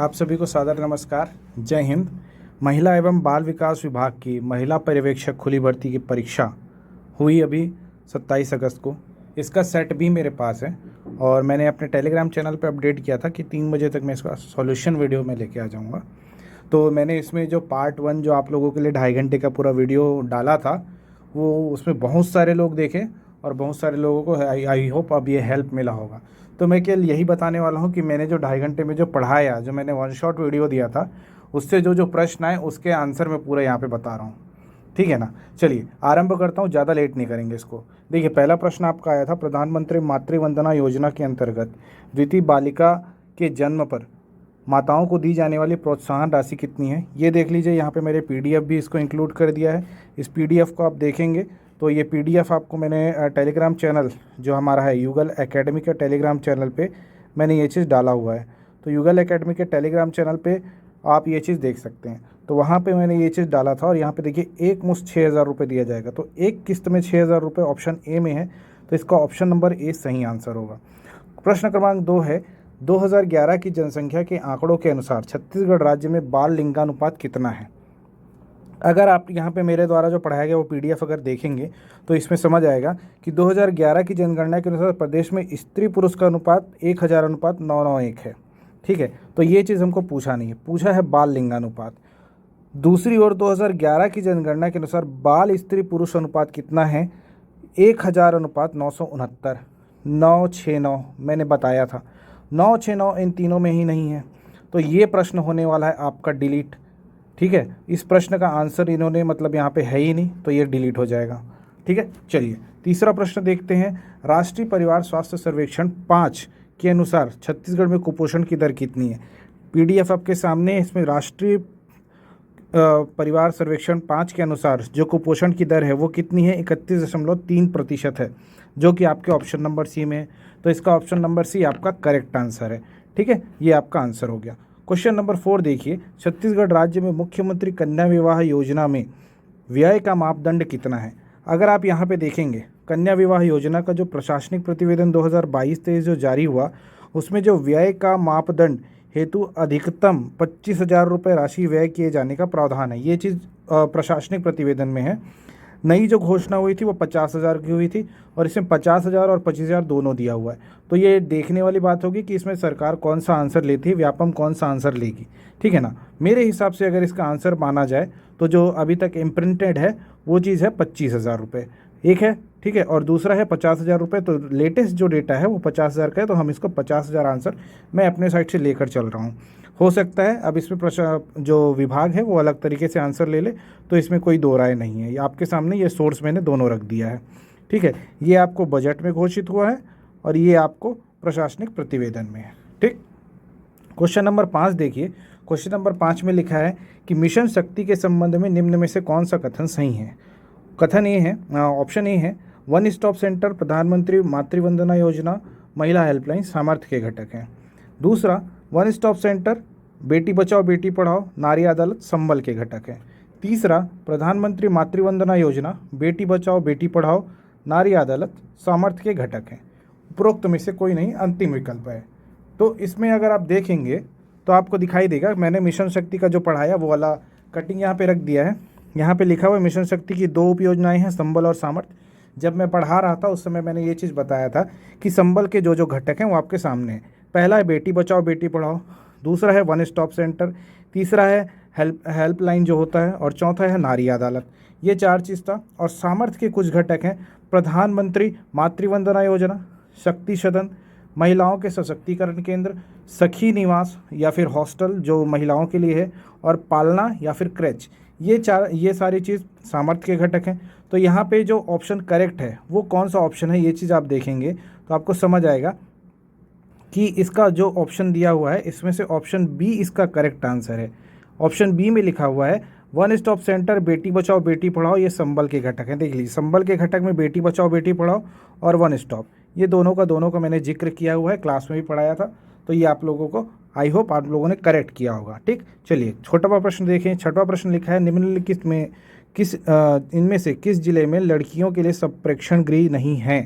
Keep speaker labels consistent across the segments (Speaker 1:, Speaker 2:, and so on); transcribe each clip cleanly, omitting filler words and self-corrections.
Speaker 1: आप सभी को सादर नमस्कार। जय हिंद। महिला एवं बाल विकास विभाग की महिला पर्यवेक्षक खुली भर्ती की परीक्षा हुई अभी 27 अगस्त को। इसका सेट भी मेरे पास है और मैंने अपने टेलीग्राम चैनल पर अपडेट किया था कि 3 बजे तक मैं इसका सॉल्यूशन वीडियो में लेके आ जाऊंगा। तो मैंने इसमें जो पार्ट 1 जो आप लोगों के लिए 2.5 घंटे का पूरा वीडियो डाला था, वो उसमें बहुत सारे लोग देखे और बहुत सारे लोगों को आई होप अब ये हेल्प मिला होगा। तो मैं केवल यही बताने वाला हूँ कि मैंने जो 2.5 घंटे में जो पढ़ाया, जो मैंने वन शॉट वीडियो दिया था, उससे जो प्रश्न आए उसके आंसर मैं पूरा यहाँ पे बता रहा हूँ। ठीक है ना। चलिए आरंभ करता हूँ, ज़्यादा लेट नहीं करेंगे इसको। देखिए पहला प्रश्न आपका आया था, प्रधानमंत्री मातृ वंदना योजना के अंतर्गत द्वितीय बालिका के जन्म पर माताओं को दी जाने वाली प्रोत्साहन राशि कितनी है। ये देख लीजिए, यहाँ पे मेरे पीडीएफ भी इसको इंक्लूड कर दिया है। इस पीडीएफ को आप देखेंगे तो ये पीडीएफ आपको मैंने टेलीग्राम चैनल जो हमारा है युगल एकेडमी के टेलीग्राम चैनल पे मैंने ये चीज़ डाला हुआ है। तो युगल एकेडमी के टेलीग्राम चैनल पे आप ये चीज़ देख सकते हैं। तो वहाँ पे मैंने ये चीज़ डाला था और यहाँ पे देखिए एक मुश्त 6,000 रुपये दिया जाएगा। तो एक किस्त में 6,000 रुपये ऑप्शन ए में है, तो इसका ऑप्शन नंबर ए सही आंसर होगा। प्रश्न क्रमांक 2 है, 2011 की जनसंख्या के आंकड़ों के अनुसार छत्तीसगढ़ राज्य में बाल लिंगानुपात कितना है। अगर आप यहाँ पे मेरे द्वारा जो पढ़ाया गया वो पीडीएफ अगर देखेंगे तो इसमें समझ आएगा कि 2011 की जनगणना के अनुसार प्रदेश में स्त्री पुरुष का अनुपात 1000 अनुपात 991 है। ठीक है, तो ये चीज़ हमको पूछा नहीं है, पूछा है बाल लिंगानुपात। दूसरी ओर 2011 की जनगणना के अनुसार बाल स्त्री पुरुष अनुपात कितना है, 1000 अनुपात 969, 969 मैंने बताया था, 969 इन तीनों में ही नहीं है। तो ये प्रश्न होने वाला है आपका डिलीट। ठीक है, इस प्रश्न का आंसर इन्होंने मतलब यहाँ पे है ही नहीं, तो ये डिलीट हो जाएगा। ठीक है, चलिए तीसरा प्रश्न देखते हैं। राष्ट्रीय परिवार स्वास्थ्य सर्वेक्षण 5 के अनुसार छत्तीसगढ़ में कुपोषण की दर कितनी है। पीडीएफ आपके सामने है, इसमें राष्ट्रीय परिवार सर्वेक्षण 5 के अनुसार जो कुपोषण की दर है वो कितनी है, 31.3% है, जो कि आपके ऑप्शन नंबर सी में है। तो इसका ऑप्शन नंबर सी आपका करेक्ट आंसर है। ठीक है, ये आपका आंसर हो गया। क्वेश्चन नंबर 4 देखिए, छत्तीसगढ़ राज्य में मुख्यमंत्री कन्या विवाह योजना में व्यय का मापदंड कितना है। अगर आप यहाँ पे देखेंगे, कन्या विवाह योजना का जो प्रशासनिक प्रतिवेदन 2022-23 जो जारी हुआ, उसमें जो व्यय का मापदंड हेतु अधिकतम 25,000 रुपये राशि व्यय किए जाने का प्रावधान है। ये चीज़ प्रशासनिक प्रतिवेदन में है। नई जो घोषणा हुई थी वो 50,000 की हुई थी और इसमें 50,000 और 25,000 दोनों दिया हुआ है। तो ये देखने वाली बात होगी कि इसमें सरकार कौन सा आंसर लेती है, व्यापम कौन सा आंसर लेगी। ठीक है ना। मेरे हिसाब से अगर इसका आंसर माना जाए तो जो अभी तक इम्प्रिंटेड है वो चीज़ है 25,000 रुपये, एक है। ठीक है, और दूसरा है 50,000 रुपये। तो लेटेस्ट जो डेटा है वो 50,000 का है, तो हम इसको 50,000 आंसर मैं अपने साइड से लेकर चल रहा हूँ। हो सकता है अब इसमें जो विभाग है वो अलग तरीके से आंसर ले ले, तो इसमें कोई दो राय नहीं है। ये आपके सामने ये सोर्स मैंने दोनों रख दिया है। ठीक है, ये आपको बजट में घोषित हुआ है और ये आपको प्रशासनिक प्रतिवेदन में है। ठीक, क्वेश्चन नंबर 5 देखिए। क्वेश्चन नंबर 5 में लिखा है कि मिशन शक्ति के संबंध में निम्न में से कौन सा कथन सही है। कथन ये है, ऑप्शन ए है, वन स्टॉप सेंटर प्रधानमंत्री मातृवंदना योजना महिला हेल्पलाइन सामर्थ्य के घटक हैं। दूसरा, one stop centre Beti Bachao Beti Padhao नारी अदालत संबल के घटक हैं। तीसरा, प्रधानमंत्री मातृवंदना योजना बेटी बचाओ बेटी पढ़ाओ नारी अदालत सामर्थ्य के घटक हैं। उपरोक्त में से कोई नहीं, अंतिम विकल्प है। तो इसमें अगर आप देखेंगे तो आपको दिखाई देगा, मैंने मिशन शक्ति का जो पढ़ाया वो वाला कटिंग यहाँ पे रख दिया है। यहाँ पे लिखा हुआ है मिशन शक्ति की 2 उपयोजनाएं हैं, संबल और सामर्थ्य। जब मैं पढ़ा रहा था उस समय मैंने ये चीज़ बताया था कि संबल के जो घटक हैं वो आपके सामने हैं। पहला है बेटी बचाओ बेटी पढ़ाओ, दूसरा है वन स्टॉप सेंटर, तीसरा है हेल्पलाइन जो होता है, और चौथा है नारी अदालत। ये 4 चीज़ था। और सामर्थ्य के कुछ घटक हैं, प्रधानमंत्री मातृवंदना योजना, शक्ति सदन, महिलाओं के सशक्तिकरण केंद्र, सखी निवास या फिर हॉस्टल जो महिलाओं के लिए है, और पालना या फिर क्रेच। ये सारी चीज़ सामर्थ्य के घटक हैं। तो यहाँ पे जो ऑप्शन करेक्ट है वो कौन सा ऑप्शन है, ये चीज़ आप देखेंगे तो आपको समझ आएगा कि इसका जो ऑप्शन दिया हुआ है इसमें से ऑप्शन बी इसका करेक्ट आंसर है। ऑप्शन बी में लिखा हुआ है one stop centre Beti Bachao Beti Padhao, ये संबल के घटक हैं। देख लीजिए, संबल के घटक में बेटी बचाओ बेटी पढ़ाओ और वन स्टॉप, ये दोनों का मैंने जिक्र किया हुआ है, क्लास में भी पढ़ाया था। तो ये आप लोगों को आई होप आप लोगों ने करेक्ट किया होगा। ठीक, चलिए छोटा प्रश्न देखें। 6वां प्रश्न लिखा है, निम्नलिखित में इनमें से किस जिले में लड़कियों के लिए संप्रेक्षण गृह नहीं है।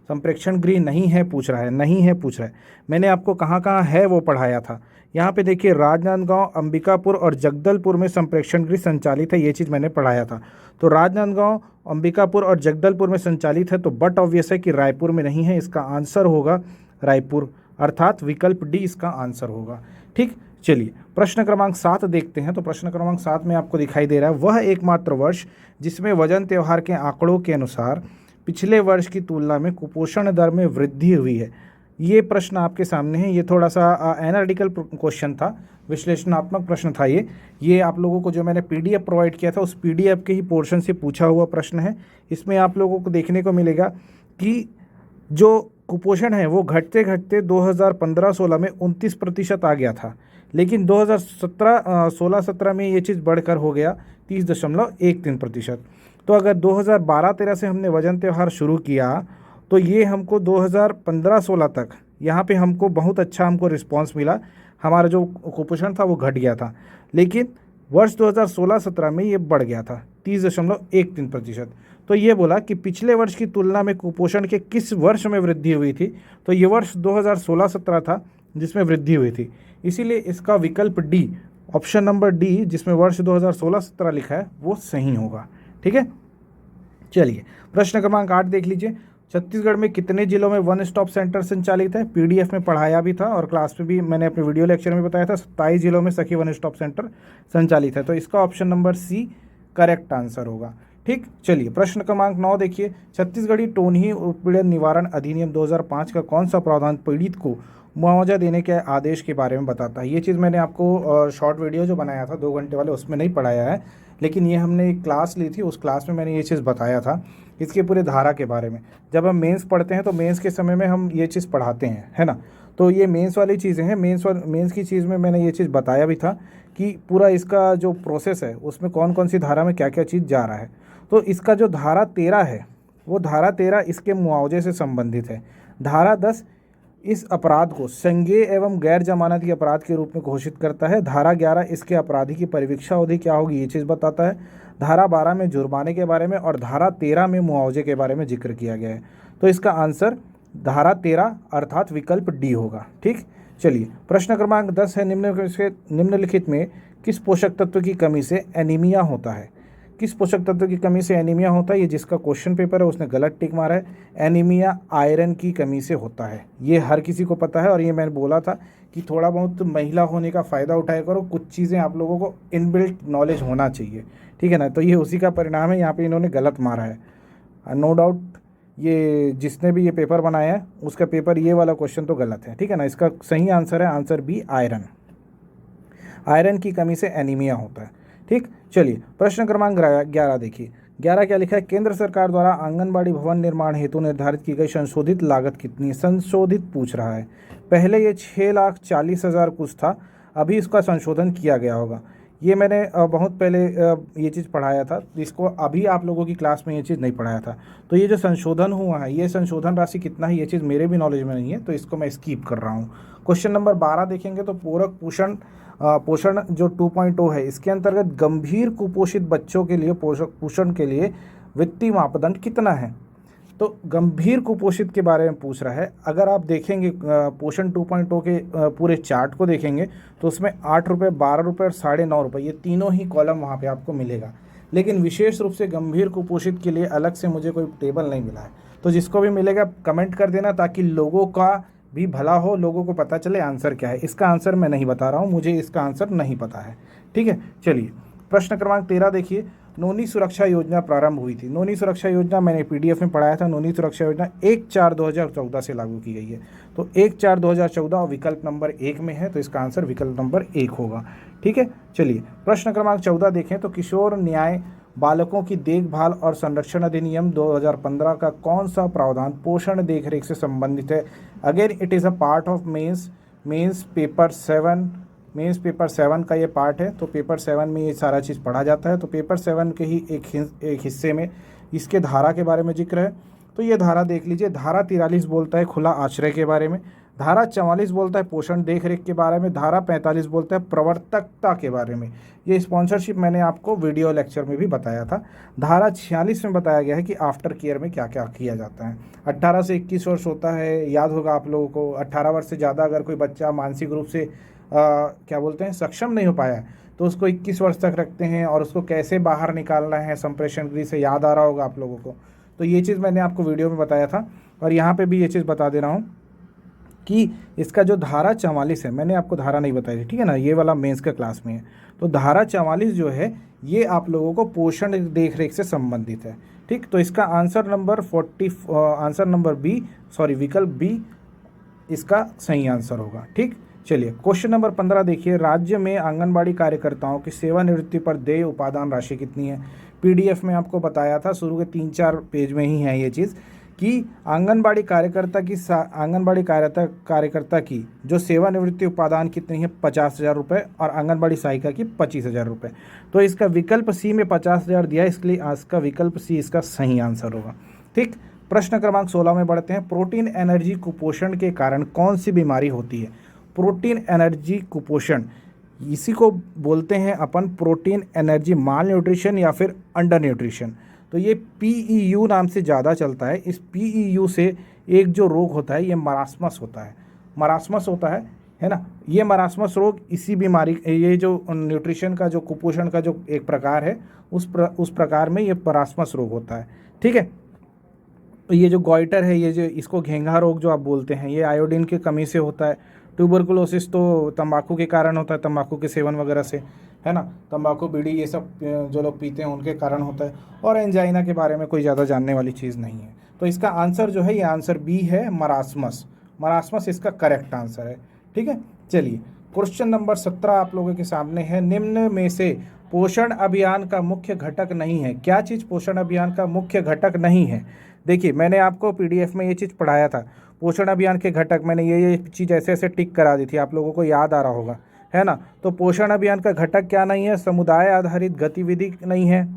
Speaker 1: संप्रेक्षण गृह नहीं है पूछ रहा है, नहीं है पूछ रहा है। मैंने आपको कहाँ कहाँ है वो पढ़ाया था। यहाँ पे देखिए राजनांदगांव, अंबिकापुर और जगदलपुर में संप्रेक्षण गृह संचालित है, ये चीज़ मैंने पढ़ाया था। तो राजनांदगांव, अंबिकापुर और जगदलपुर में संचालित है, तो बट ऑब्वियस है कि रायपुर में नहीं है, इसका आंसर होगा रायपुर, अर्थात विकल्प डी इसका आंसर होगा। ठीक, चलिए प्रश्न क्रमांक 7 देखते हैं। तो प्रश्न क्रमांक 7 में आपको दिखाई दे रहा है, वह एकमात्र वर्ष जिसमें वजन त्यौहार के आंकड़ों के अनुसार पिछले वर्ष की तुलना में कुपोषण दर में वृद्धि हुई है। ये प्रश्न आपके सामने है, ये थोड़ा सा एनालिटिकल क्वेश्चन था, विश्लेषणात्मक प्रश्न था ये आप लोगों को जो मैंने पीडीएफ प्रोवाइड किया था उस पीडीएफ के ही पोर्शन से पूछा हुआ प्रश्न है। इसमें आप लोगों को देखने को मिलेगा कि जो कुपोषण है वो घटते घटते 2015-16 में 29% आ गया था, लेकिन 2016-17 में ये चीज़ बढ़कर हो गया 30.13%। तो अगर 2012-13 से हमने वजन त्यौहार शुरू किया तो ये हमको 2015-16 तक यहाँ पे हमको बहुत अच्छा हमको रिस्पांस मिला, हमारा जो कुपोषण था वो घट गया था, लेकिन वर्ष 2016-17 में ये बढ़ गया था 30.13%। तो ये बोला कि पिछले वर्ष की तुलना में कुपोषण के किस वर्ष में वृद्धि हुई थी, तो ये वर्ष 2016-17 था जिसमें वृद्धि हुई थी, इसीलिए इसका विकल्प डी, ऑप्शन नंबर डी जिसमें वर्ष 2016-17 लिखा है वो सही होगा। ठीक है, चलिए प्रश्न क्रमांक 8 देख लीजिए। छत्तीसगढ़ में कितने जिलों में वन स्टॉप सेंटर संचालित है? पीडीएफ में पढ़ाया भी था और क्लास में भी मैंने अपने वीडियो लेक्चर में बताया था, 27 जिलों में सखी वन स्टॉप सेंटर संचालित है, तो इसका option number C correct answer होगा। ठीक, चलिए प्रश्न क्रमांक 9 देखिए। छत्तीसगढ़ी टोनही उत्पीड़न निवारण अधिनियम 2005 का कौन सा प्रावधान पीड़ित को मुआवजा देने के आदेश के बारे में बताता है? ये चीज़ मैंने आपको शॉर्ट वीडियो जो बनाया था 2 घंटे वाले उसमें नहीं पढ़ाया है, लेकिन ये हमने एक क्लास ली थी, उस क्लास में मैंने ये चीज़ बताया था इसके पूरे धारा के बारे में। जब हम मेंस पढ़ते हैं तो मेंस के समय में हम ये चीज़ पढ़ाते हैं, है ना, तो ये मेंस वाली चीज़ें हैं। मेंस की चीज़ में मैंने ये चीज़ बताया भी था कि पूरा इसका जो प्रोसेस है उसमें कौन कौन सी धारा में क्या क्या चीज़ जा रहा है। तो इसका जो धारा 13 है वो धारा 13 इसके मुआवजे से संबंधित है। धारा 10 इस अपराध को संज्ञेय एवं गैर जमानती अपराध के रूप में घोषित करता है। धारा 11 इसके अपराधी की परिवीक्षा अवधि क्या होगी ये चीज़ बताता है। धारा 12 में जुर्माने के बारे में और धारा 13 में मुआवजे के बारे में जिक्र किया गया है। तो इसका आंसर धारा 13 अर्थात विकल्प डी होगा। ठीक, चलिए प्रश्न क्रमांक 10 है, निम्नलिखित में किस पोषक तत्व की कमी से एनीमिया होता है? किस पोषक तत्व की कमी से एनीमिया होता है? ये जिसका क्वेश्चन पेपर है उसने गलत टिक मारा है। एनीमिया आयरन की कमी से होता है, ये हर किसी को पता है, और ये मैंने बोला था कि थोड़ा बहुत महिला होने का फ़ायदा उठाया करो, कुछ चीज़ें आप लोगों को इनबिल्ट नॉलेज होना चाहिए, ठीक है ना। तो ये उसी का परिणाम है, यहाँ पे इन्होंने गलत मारा है। नो डाउट ये जिसने भी ये पेपर बनाया है उसका पेपर ये वाला क्वेश्चन तो गलत है, ठीक है ना। इसका सही आंसर है आंसर बी आयरन। आयरन की कमी से एनीमिया होता है। ठीक, चलिए प्रश्न क्रमांक 11 देखिए। 11 क्या लिखा है? केंद्र सरकार द्वारा आंगनबाड़ी भवन निर्माण हेतु निर्धारित की गई संशोधित लागत कितनी है? संशोधित पूछ रहा है। पहले ये 6,40,000 कुछ था, अभी इसका संशोधन किया गया होगा। ये मैंने बहुत पहले ये चीज़ पढ़ाया था, इसको अभी आप लोगों की क्लास में ये चीज़ नहीं पढ़ाया था। तो ये जो संशोधन हुआ है, ये संशोधन राशि कितना है ये चीज़ मेरे भी नॉलेज में नहीं है, तो इसको मैं स्कीप कर रहा हूँ। क्वेश्चन नंबर 12 देखेंगे तो पूरक पोषण जो 2.0 है, इसके अंतर्गत गंभीर कुपोषित बच्चों के लिए पोषण के लिए वित्तीय मापदंड कितना है? तो गंभीर कुपोषित के बारे में पूछ रहा है। अगर आप देखेंगे पोषण 2.0 के पूरे चार्ट को देखेंगे तो उसमें 8 रुपये, 12 रुपये और 9.5 रुपये ये तीनों ही कॉलम वहाँ पे आपको मिलेगा, लेकिन विशेष रूप से गंभीर कुपोषित के लिए अलग से मुझे कोई टेबल नहीं मिला है। तो जिसको भी मिलेगा कमेंट कर देना ताकि लोगों का भी भला हो, लोगों को पता चले आंसर क्या है। इसका आंसर मैं नहीं बता रहा हूँ, मुझे इसका आंसर नहीं पता है, ठीक है। चलिए प्रश्न क्रमांक 13 देखिए। नोनी सुरक्षा योजना प्रारंभ हुई थी। नोनी सुरक्षा योजना मैंने पीडीएफ में पढ़ाया था। नोनी सुरक्षा योजना 1/4/2014 से लागू की गई है। तो 1/4/2014 विकल्प नंबर 1 में है, तो इसका आंसर विकल्प नंबर 1 होगा, ठीक है। चलिए प्रश्न क्रमांक 14 देखें तो किशोर न्याय बालकों की देखभाल और संरक्षण अधिनियम 2015 का कौन सा प्रावधान पोषण देखरेख से संबंधित है? Again it is a part of mains paper 7 का ये पार्ट है। तो पेपर 7 में ये सारा चीज़ पढ़ा जाता है। तो पेपर 7 के ही एक हिस्से में इसके धारा के बारे में जिक्र है। तो ये धारा देख लीजिए। धारा 43 बोलता है खुला आश्रय के बारे में, धारा 44 बोलता है पोषण देखरेख के बारे में, धारा 45 बोलता है प्रवर्तकता के बारे में। ये स्पॉन्सरशिप मैंने आपको वीडियो लेक्चर में भी बताया था। धारा 46 में बताया गया है कि आफ्टर केयर में क्या क्या किया जाता है। 18 से 21 वर्ष होता है, याद होगा आप लोगों को। 18 वर्ष से ज़्यादा अगर कोई बच्चा मानसिक रूप से क्या बोलते हैं सक्षम नहीं हो पाया है तो उसको 21 वर्ष तक रखते हैं और उसको कैसे बाहर निकालना है संप्रेषण गृह से, याद आ रहा होगा आप लोगों को। तो ये चीज़ मैंने आपको वीडियो में बताया था और यहाँ पे भी ये चीज़ बता दे रहा हूँ कि इसका जो धारा 44 है, मैंने आपको धारा नहीं बताई थी, ठीक है ना, ये वाला मेंस का क्लास में है। तो धारा 44 जो है ये आप लोगों को पोषण देख रेख से संबंधित है, ठीक। तो इसका आंसर नंबर बी, सॉरी विकल्प बी इसका सही आंसर होगा, ठीक। चलिए क्वेश्चन नंबर 15 देखिए, राज्य में आंगनबाड़ी कार्यकर्ताओं की सेवानिवृत्ति पर देय उपादान राशि कितनी है। पीडीएफ में आपको बताया था, शुरू के 3-4 पेज में ही है ये चीज़ कि आंगनबाड़ी कार्यकर्ता की जो सेवानिवृत्ति उपादान कितनी है 50,000 रुपये और आंगनबाड़ी सहायिका की 25,000 रुपये। तो इसका विकल्प सी में 50,000 दिया, इसलिए इसका विकल्प सी इसका सही आंसर होगा, ठीक। प्रश्न क्रमांक 16 में बढ़ते हैं। प्रोटीन एनर्जी कुपोषण के कारण कौन सी बीमारी होती है। प्रोटीन एनर्जी कुपोषण, इसी को बोलते हैं अपन प्रोटीन एनर्जी माल न्यूट्रिशन या फिर अंडर न्यूट्रिशन। तो ये PEU नाम से ज़्यादा चलता है। इस PEU से एक जो रोग होता है ये मरास्मस होता है ना। ये मरास्मस रोग इसी बीमारी, ये जो न्यूट्रिशन का जो कुपोषण का जो एक प्रकार है उस प्रकार में ये मरास्मस रोग होता है, ठीक है। तो ये जो गॉइटर है, ये जो इसको घेंघा रोग जो आप बोलते हैं, ये आयोडीन की कमी से होता है। ट्यूबरकुलोसिस तो तंबाकू के कारण होता है, तंबाकू के सेवन वगैरह से, है ना, तंबाकू बीड़ी ये सब जो लोग पीते हैं उनके कारण होता है। और एंजाइना के बारे में कोई ज़्यादा जानने वाली चीज़ नहीं है। तो इसका आंसर जो है ये आंसर बी है, मरास्मस इसका करेक्ट आंसर है, ठीक है। चलिए क्वेश्चन नंबर 17 आप लोगों के सामने है। निम्न में से पोषण अभियान का मुख्य घटक नहीं है। क्या चीज़ पोषण अभियान का मुख्य घटक नहीं है। देखिए मैंने आपको पीडीएफ में ये चीज़ पढ़ाया था, पोषण अभियान के घटक मैंने ये चीज़ ऐसे ऐसे टिक करा दी थी, आप लोगों को याद आ रहा होगा, है ना। तो पोषण अभियान का घटक क्या नहीं है, समुदाय आधारित गतिविधि नहीं है,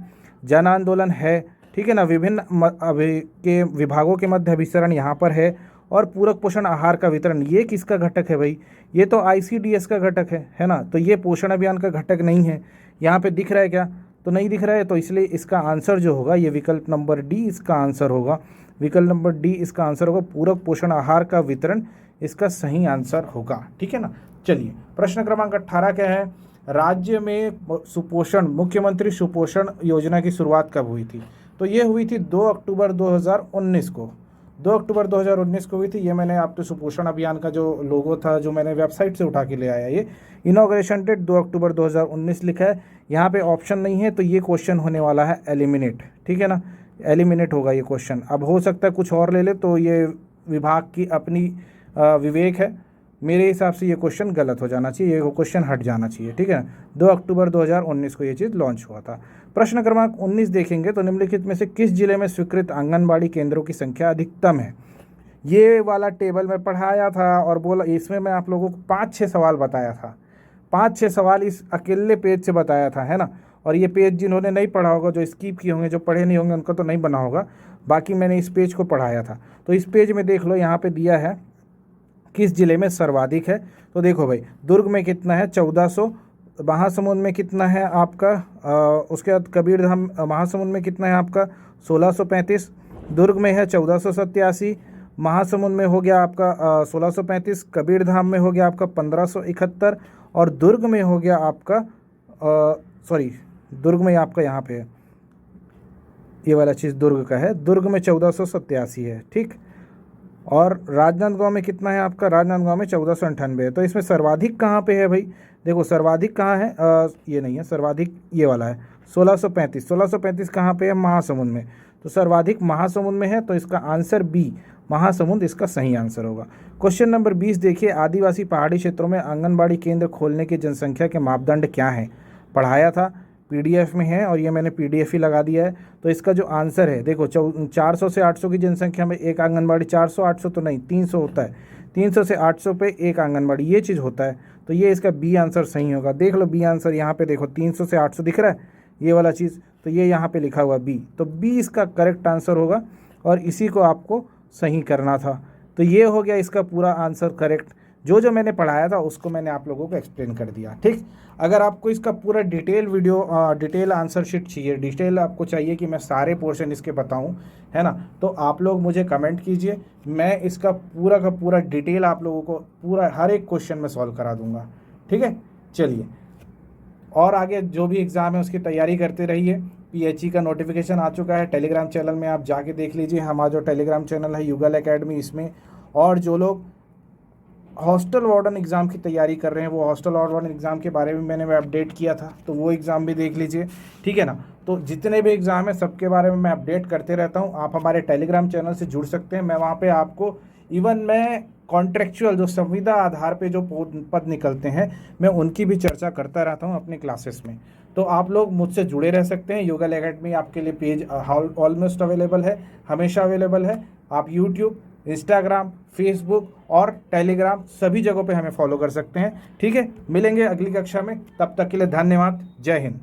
Speaker 1: जन आंदोलन है, ठीक है ना, विभिन्न के विभागों के मध्य अभिसरण यहाँ पर है, और पूरक पोषण आहार का वितरण, ये किसका घटक है भाई, ये तो ICDS का घटक है ना। तो ये पोषण अभियान का घटक नहीं है। यहाँ पे दिख रहा है क्या, तो नहीं दिख रहा है, तो इसलिए इसका आंसर जो होगा ये विकल्प नंबर डी इसका आंसर होगा। विकल्प नंबर डी इसका आंसर होगा, पूरक पोषण आहार का वितरण इसका सही आंसर होगा, ठीक है ना। चलिए प्रश्न क्रमांक 18 क्या है। राज्य में सुपोषण, मुख्यमंत्री सुपोषण योजना की शुरुआत कब हुई थी। तो ये हुई थी 2 अक्टूबर 2019 को, 2 अक्टूबर 2019 को हुई थी। ये मैंने आपके सुपोषण अभियान का जो लोगो था जो मैंने वेबसाइट से उठा के ले आया, ये इनॉग्रेशन डेट 2 अक्टूबर 2019 लिखा है। यहाँ पे ऑप्शन नहीं है, तो ये क्वेश्चन होने वाला है एलिमिनेट, ठीक है ना, एलिमिनेट होगा ये क्वेश्चन। अब हो सकता है कुछ और ले ले, तो ये विभाग की अपनी विवेक है, मेरे हिसाब से ये क्वेश्चन गलत हो जाना चाहिए, ये क्वेश्चन हट जाना चाहिए, ठीक है ना। 2 अक्टूबर 2019 को ये चीज़ लॉन्च हुआ था। प्रश्न क्रमांक 19 देखेंगे तो निम्नलिखित में से किस जिले में स्वीकृत आंगनबाड़ी केंद्रों की संख्या अधिकतम है। ये वाला टेबल में पढ़ाया था और बोला, इसमें मैं आप लोगों को 5-6 सवाल बताया था, 5-6 सवाल इस अकेले पेज से बताया था, है ना। और ये पेज जिन्होंने नहीं पढ़ा होगा, जो स्किप किए होंगे, जो पढ़े नहीं होंगे, उनको तो नहीं बना होगा, बाकी मैंने इस पेज को पढ़ाया था। तो इस पेज में देख लो, यहाँ पे दिया है किस जिले में सर्वाधिक है। तो देखो भाई, दुर्ग में कितना है 1400, महासमुंद में कितना है आपका, उसके बाद कबीरधाम महासमुंद में कितना है आपका 1635, दुर्ग में है 1487, महासमुंद में हो गया आपका 1635, कबीरधाम में हो गया आपका 1571, और दुर्ग में हो गया आपका दुर्ग में आपका यहाँ पे है, ये वाला चीज़ दुर्ग का है, दुर्ग में 1487 है, ठीक। और राजनांदगांव में कितना है आपका, राजनांदगांव में 1498 है। तो इसमें सर्वाधिक कहाँ पे है भाई, देखो सर्वाधिक कहाँ है, ये नहीं है सर्वाधिक, ये वाला है 1635 कहाँ पे है, महासमुंद में। तो सर्वाधिक महासमुंद में है, तो इसका आंसर बी महासमुंद इसका सही आंसर होगा। क्वेश्चन नंबर 20 देखिए, आदिवासी पहाड़ी क्षेत्रों में आंगनबाड़ी केंद्र खोलने की जनसंख्या के मापदंड क्या हैं। पढ़ाया था, पीडीएफ में है, और ये मैंने पीडीएफ ही लगा दिया है। तो इसका जो आंसर है देखो, 400 से 800 की जनसंख्या में एक आंगनबाड़ी, 400-800 तो नहीं, 300 होता है, 300 से 800 पे एक आंगनबाड़ी, ये चीज़ होता है। तो ये इसका बी आंसर सही होगा। देख लो बी आंसर यहाँ पे देखो, 300 से 800 दिख रहा है ये वाला चीज़, तो ये यहाँ पे लिखा हुआ बी, तो बी इसका करेक्ट आंसर होगा, और इसी को आपको सही करना था। तो ये हो गया इसका पूरा आंसर करेक्ट। जो जो मैंने पढ़ाया था उसको मैंने आप लोगों को एक्सप्लेन कर दिया, ठीक। अगर आपको इसका पूरा detail video, detail answer sheet चाहिए, डिटेल आपको चाहिए कि मैं सारे पोर्शन इसके बताऊं, है ना, तो आप लोग मुझे कमेंट कीजिए, मैं इसका पूरा का पूरा डिटेल आप लोगों को पूरा हर एक क्वेश्चन में सॉल्व करा दूंगा, ठीक है, चलिए। और आगे जो भी एग्ज़ाम है उसकी तैयारी करते रहिए। पीएचई का नोटिफिकेशन आ चुका है, टेलीग्राम चैनल में आप जाके देख लीजिए। हमारा जो टेलीग्राम चैनल है युगल एकेडमी, इसमें और जो लोग हॉस्टल वार्डन एग्ज़ाम की तैयारी कर रहे हैं, वो हॉस्टल वार्डन एग्ज़ाम के बारे में मैंने अपडेट किया था, तो वो एग्ज़ाम भी देख लीजिए, ठीक है ना। तो जितने भी एग्ज़ाम हैं सबके बारे में मैं अपडेट करते रहता हूँ। आप हमारे टेलीग्राम चैनल से जुड़ सकते हैं। मैं वहाँ पे आपको इवन मैं कॉन्ट्रेक्चुअल जो संविदा आधार पे जो पद निकलते हैं, मैं उनकी भी चर्चा करता रहता हूँ अपनी क्लासेस में। तो आप लोग मुझसे जुड़े रह सकते हैं। युगल एकेडमी आपके लिए पेज ऑलमोस्ट अवेलेबल है, हमेशा अवेलेबल है। आप यूट्यूब, इंस्टाग्राम, फेसबुक और टेलीग्राम सभी जगहों पे हमें फॉलो कर सकते हैं, ठीक है। मिलेंगे अगली कक्षा में, तब तक के लिए धन्यवाद। जय हिंद।